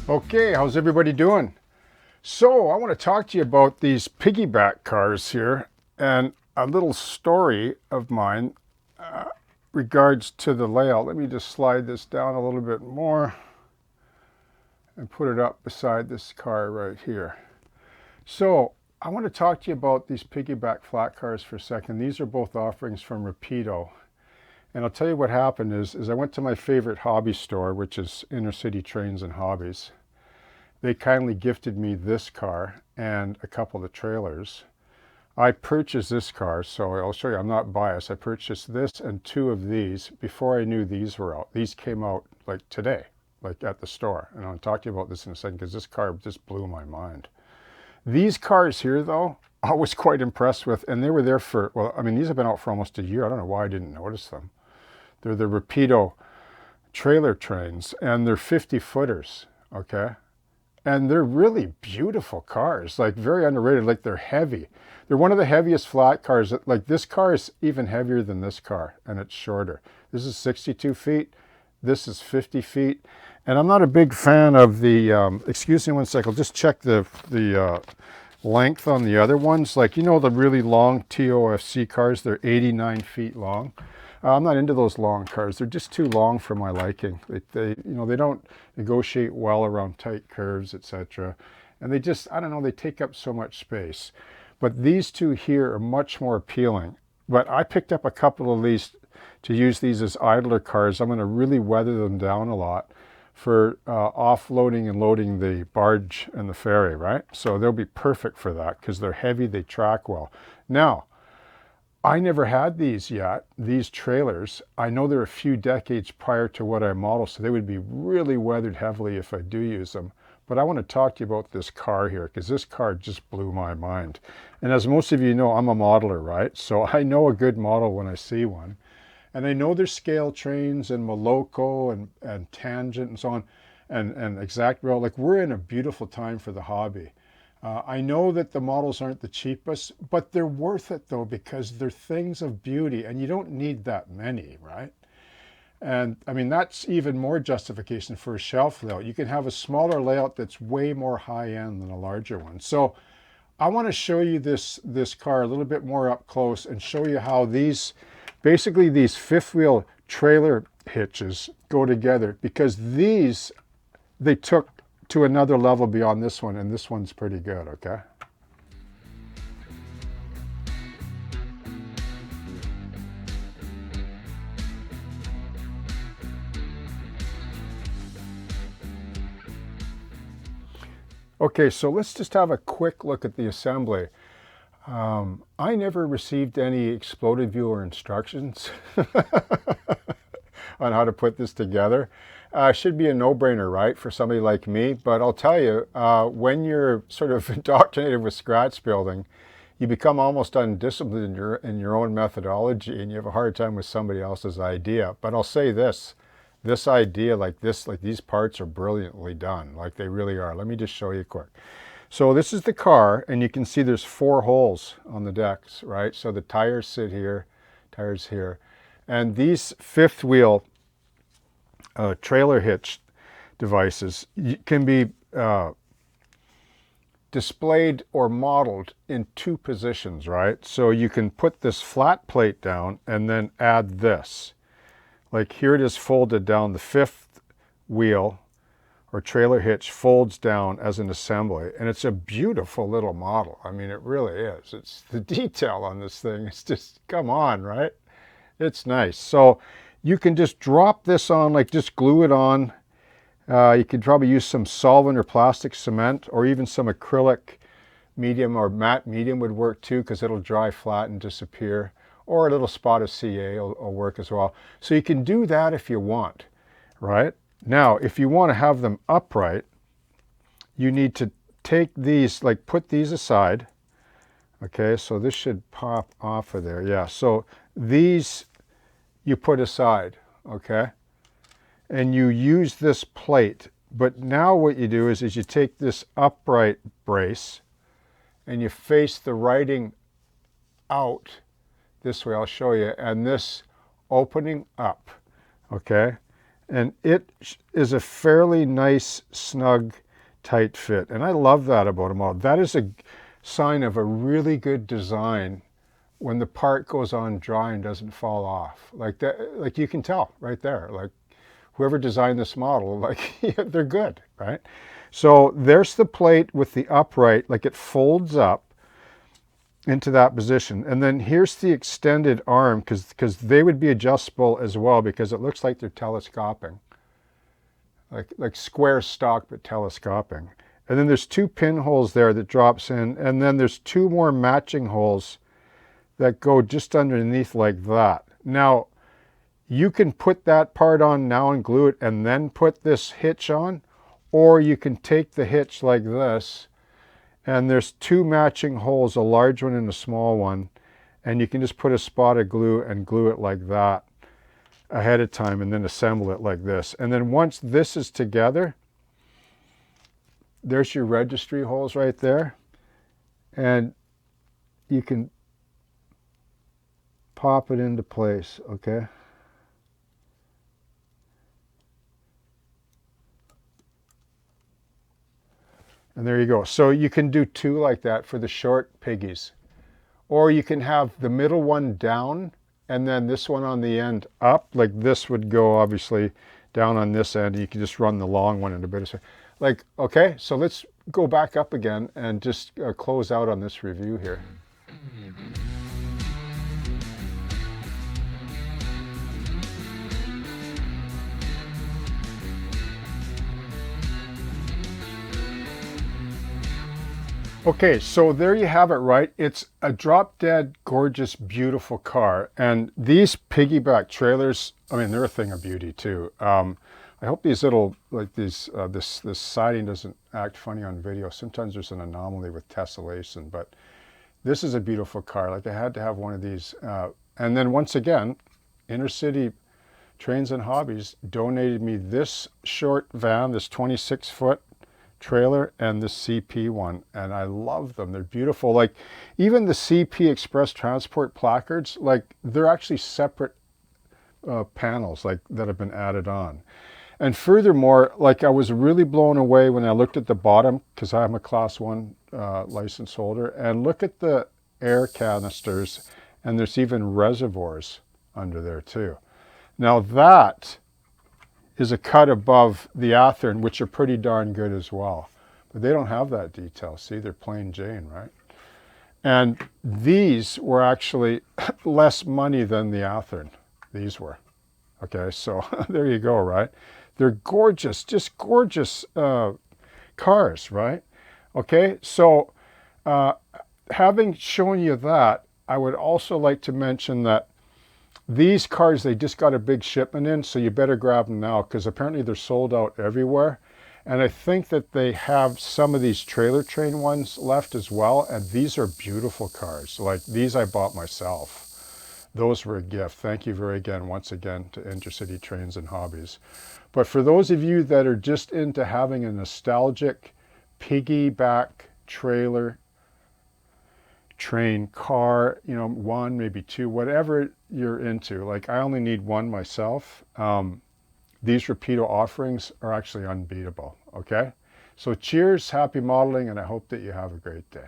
Okay, how's everybody doing? So I want to talk to you about these piggyback cars here and a little story of mine regards to the layout. Let me just slide this down a little bit more and put it up beside this car right here. So I want to talk to you about these piggyback flat cars for a second. These are both offerings from Rapido. And I'll tell you what happened is I went to my favorite hobby store, which is Inner City Trains and Hobbies. They kindly gifted me this car and a couple of trailers. I purchased this car, so I'll show you, I'm not biased. I purchased this and two of these before I knew these were out. These came out like today, like at the store. And I'll talk to you about this in a second because this car just blew my mind. These cars here though, I was quite impressed with, and they were there for, well, I mean, these have been out for almost a year. I don't know why I didn't notice them. They're the Rapido trailer trains and they're 50 footers, okay? And they're really beautiful cars, like very underrated, like they're heavy. They're one of the heaviest flat cars. Like this car is even heavier than this car and it's shorter. This is 62 feet. This is 50 feet. And I'm not a big fan of the, excuse me one second, I'll just check the length on the other ones. Like, you know, the really long TOFC cars, they're 89 feet long. I'm not into those long cars. They're just too long for my liking. They don't negotiate well around tight curves, etc. And they just, I don't know, they take up so much space. But these two here are much more appealing. But I picked up a couple of these to use these as idler cars. I'm going to really weather them down a lot for offloading and loading the barge and the ferry, right? So they'll be perfect for that because they're heavy, they track well. Now, I never had these yet, these trailers. I know they're a few decades prior to what I model, so they would be really weathered heavily if I do use them. But I want to talk to you about this car here, because this car just blew my mind. And as most of you know, I'm a modeler, right? So I know a good model when I see one. And I know there's scale trains and Moloko and Tangent and so on, and Exact Rail. Like, we're in a beautiful time for the hobby. I know that the models aren't the cheapest, but they're worth it though, because they're things of beauty and you don't need that many, right? And I mean, that's even more justification for a shelf layout. You can have a smaller layout that's way more high end than a larger one. So I want to show you this car a little bit more up close and show you how these, basically these fifth wheel trailer hitches go together, because these, they took to another level beyond this one, and this one's pretty good, okay? Okay, so let's just have a quick look at the assembly. I never received any exploded view or instructions on how to put this together. Should be a no-brainer, right, for somebody like me. But I'll tell you, when you're sort of indoctrinated with scratch building, you become almost undisciplined in your own methodology, and you have a hard time with somebody else's idea. But I'll say this idea, like these parts are brilliantly done, like they really are. Let me just show you quick. So this is the car, and you can see there's 4 holes on the decks, right? So the tires sit here, tires here. And these fifth wheel trailer hitch devices can be displayed or modeled in 2 positions, right? So you can put this flat plate down and then add this. Like here it is folded down, the fifth wheel or trailer hitch folds down as an assembly, and it's a beautiful little model. I mean, it really is. It's the detail on this thing. It's just, come on, right? It's nice. So you can just drop this on, like just glue it on. You could probably use some solvent or plastic cement, or even some acrylic medium or matte medium would work too, because it'll dry flat and disappear. Or a little spot of CA will work as well. So you can do that if you want, right? Now, if you want to have them upright, you need to take these, like put these aside. Okay, so this should pop off of there. Yeah, so these you put aside, okay? And you use this plate. But now what you do is you take this upright brace and you face the writing out this way. I'll show you. And this opening up, okay? And it is a fairly nice, snug, tight fit. And I love that about them all. That is a sign of a really good design when the part goes on dry and doesn't fall off. Like that, like you can tell right there. Like whoever designed this model, like they're good, right? So there's the plate with the upright, like it folds up into that position. And then here's the extended arm, because they would be adjustable as well, because it looks like they're telescoping. Like square stock, but telescoping. And then there's two pinholes there that drops in, and then there's two more matching holes that go just underneath like that. Now, you can put that part on now and glue it and then put this hitch on, or you can take the hitch like this, and there's two matching holes, a large one and a small one, and you can just put a spot of glue and glue it like that ahead of time and then assemble it like this. And then once this is together, there's your registry holes right there, and you can pop it into place, okay? And there you go. So you can do two like that for the short piggies. Or you can have the middle one down and then this one on the end up. Like this would go obviously down on this end. You can just run the long one in a bit of, like, okay, so let's go back up again and just close out on this review here. Okay, so there you have it, right? It's a drop-dead, gorgeous, beautiful car. And these piggyback trailers, I mean, they're a thing of beauty too. I hope these little, like these, this siding doesn't act funny on video. Sometimes there's an anomaly with tessellation, but this is a beautiful car. Like I had to have one of these. And then once again, Inner City Trains and Hobbies donated me this short van, this 26-foot trailer, and the CP one, and I love them. They're beautiful. Like even the CP Express Transport placards, like they're actually separate panels like that have been added on. And furthermore, like I was really blown away when I looked at the bottom, because I'm a Class 1 license holder, and look at the air canisters, and there's even reservoirs under there too. Now that is a cut above the Athearn, which are pretty darn good as well. But they don't have that detail. See, they're plain Jane, right? And these were actually less money than the Athearn. These were. Okay, so there you go, right? They're gorgeous, just gorgeous cars, right? Okay, so having shown you that, I would also like to mention that these cars, they just got a big shipment in, so you better grab them now, because apparently they're sold out everywhere. And I think that they have some of these trailer train ones left as well, and these are beautiful cars. Like these I bought myself. Those were a gift. Thank you once again to Intercity Trains and Hobbies. But for those of you that are just into having a nostalgic piggyback trailer train car, you know, one, maybe two, whatever you're into. Like I only need one myself. These Rapido offerings are actually unbeatable, okay? So cheers, happy modeling, and I hope that you have a great day.